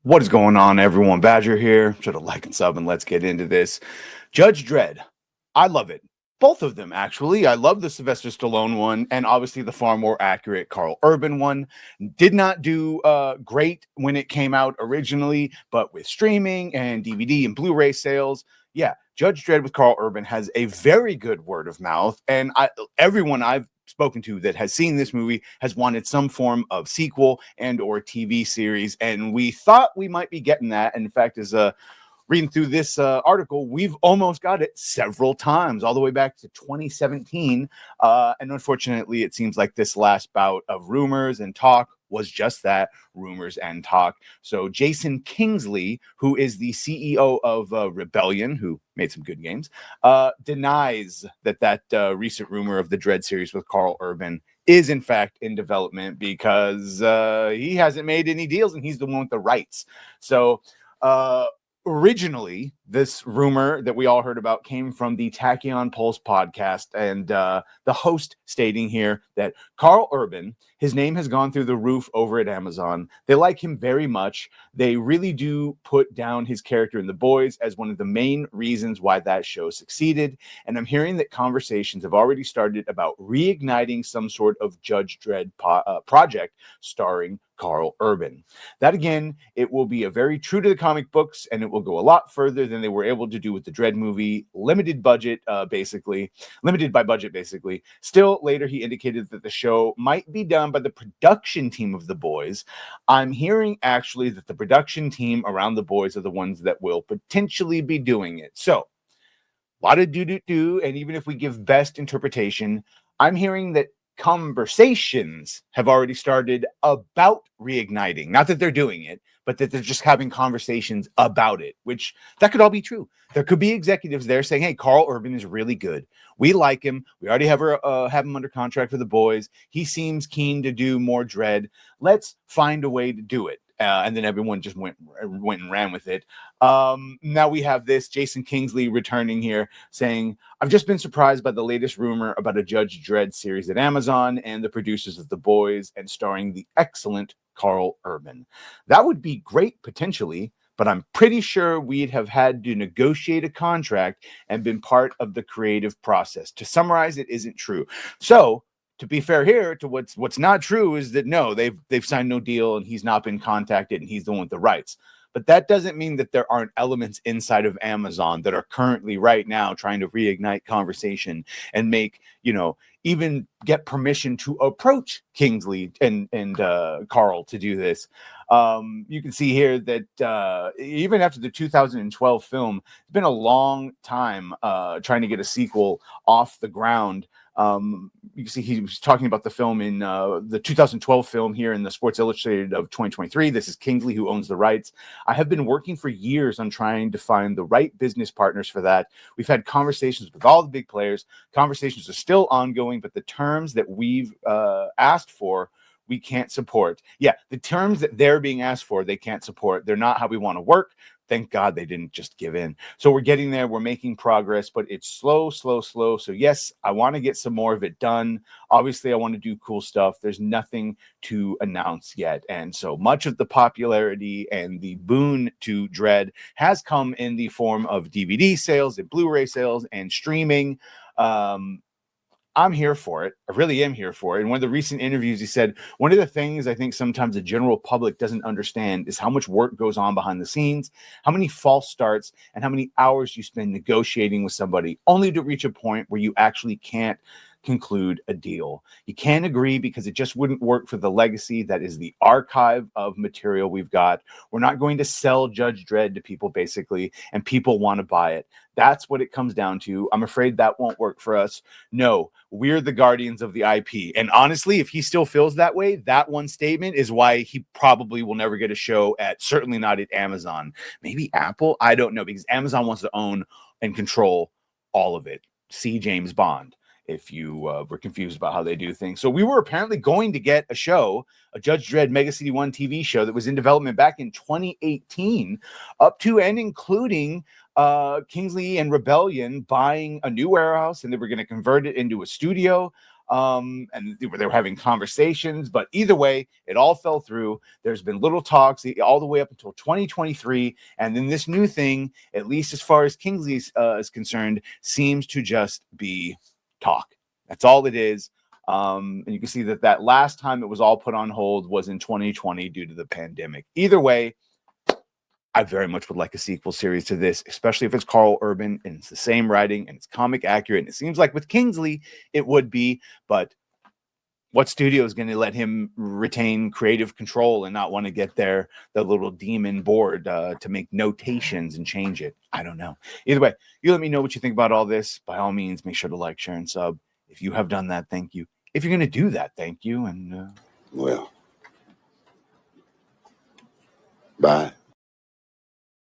What is going on, everyone? Badger here. Should have like and sub, and let's get into this. Judge Dredd. I love it. Both of them, actually. I love the Sylvester Stallone one, and obviously the far more accurate Carl Urban one. Did not do great when it came out originally, but with streaming and DVD and Blu-ray sales, yeah, Judge Dredd with Carl Urban has a very good word of mouth, and everyone I've spoken to that has seen this movie has wanted some form of sequel and or TV series, and we thought we might be getting that. And in fact, as reading through this article, we've almost got it several times, all the way back to 2017. And unfortunately, it seems like this last bout of rumors and talk was just that, rumors and talk. So Jason Kingsley, who is the CEO of Rebellion, who made some good games, denies that recent rumor of the Dredd series with Carl Urban is in fact in development, because he hasn't made any deals and he's the one with the rights. So originally, this rumor that we all heard about came from the Tachyon Pulse podcast, and the host stating here that Carl Urban, his name has gone through the roof over at Amazon. They like him very much. They really do put down his character in The Boys as one of the main reasons why that show succeeded. And I'm hearing that conversations have already started about reigniting some sort of Judge Dredd project starring Carl Urban. That again, it will be a very true to the comic books, and it will go a lot further than they were able to do with the Dredd movie. Limited by budget, basically. Still, later he indicated that the show might be done by the production team of The Boys. I'm hearing actually that the production team around The Boys are the ones that will potentially be doing it. So, a lot of do, and even if we give best interpretation, I'm hearing that conversations have already started about reigniting. Not that they're doing it, but that they're just having conversations about it, which that could all be true. There could be executives there saying, hey, Carl Urban is really good. We like him. We already have him under contract for The Boys. He seems keen to do more Dredd. Let's find a way to do it. And then everyone just went and ran with it. Now we have this Jason Kingsley returning here saying, I've just been surprised by the latest rumor about a Judge Dredd series at Amazon and the producers of The Boys and starring the excellent Carl Urban. That would be great potentially, but I'm pretty sure we'd have had to negotiate a contract and been part of the creative process. To summarize, it isn't true. So, to be fair here, to what's not true is that no, they've signed no deal and he's not been contacted and he's the one with the rights. But that doesn't mean that there aren't elements inside of Amazon that are currently right now trying to reignite conversation and make, even get permission to approach Kingsley and Carl to do this. You can see here that even after the 2012 film, it's been a long time trying to get a sequel off the ground. You can see he was talking about the film in the 2012 film here in the Sports Illustrated of 2023. This is Kingsley who owns the rights. I have been working for years on trying to find the right business partners for that. We've had conversations with all the big players. Conversations are still ongoing, but the terms that we've asked for, we can't support. Yeah, the terms that they're being asked for, they can't support. They're not how we want to work. Thank God they didn't just give in. So we're getting there. We're making progress, but it's slow. So yes, I want to get some more of it done. Obviously, I want to do cool stuff. There's nothing to announce yet. And so much of the popularity and the boon to Dredd has come in the form of DVD sales and Blu-ray sales and streaming. I'm here for it. I really am here for it. In one of the recent interviews, he said, one of the things I think sometimes the general public doesn't understand is how much work goes on behind the scenes, how many false starts, and how many hours you spend negotiating with somebody only to reach a point where you actually can't conclude a deal. You can't agree because it just wouldn't work for the legacy that is the archive of material we've got. We're not going to sell Judge Dredd to people, basically, and people want to buy it. That's what it comes down to. I'm afraid that won't work for us. No, we're the guardians of the IP. And honestly, if he still feels that way, that one statement is why he probably will never get a show certainly not at Amazon. Maybe Apple? I don't know, because Amazon wants to own and control all of it. See James Bond, if you were confused about how they do things. So we were apparently going to get a show, a Judge Dredd Mega City 1 TV show that was in development back in 2018, up to and including Kingsley and Rebellion buying a new warehouse, and they were going to convert it into a studio. and they were having conversations, but either way, it all fell through. There's been little talks all the way up until 2023, and then this new thing, at least as far as Kingsley is concerned, seems to just be talk. That's all it is. And you can see that last time it was all put on hold was in 2020 due to the pandemic. Either way, I very much would like a sequel series to this, especially if it's Carl Urban and it's the same writing and it's comic accurate. And it seems like with Kingsley, it would be, but what studio is going to let him retain creative control and not want to get the little demon board to make notations and change it? I don't know. Either way, you let me know what you think about all this. By all means, make sure to like, share, and sub. If you have done that, thank you. If you're going to do that, thank you. And well, bye.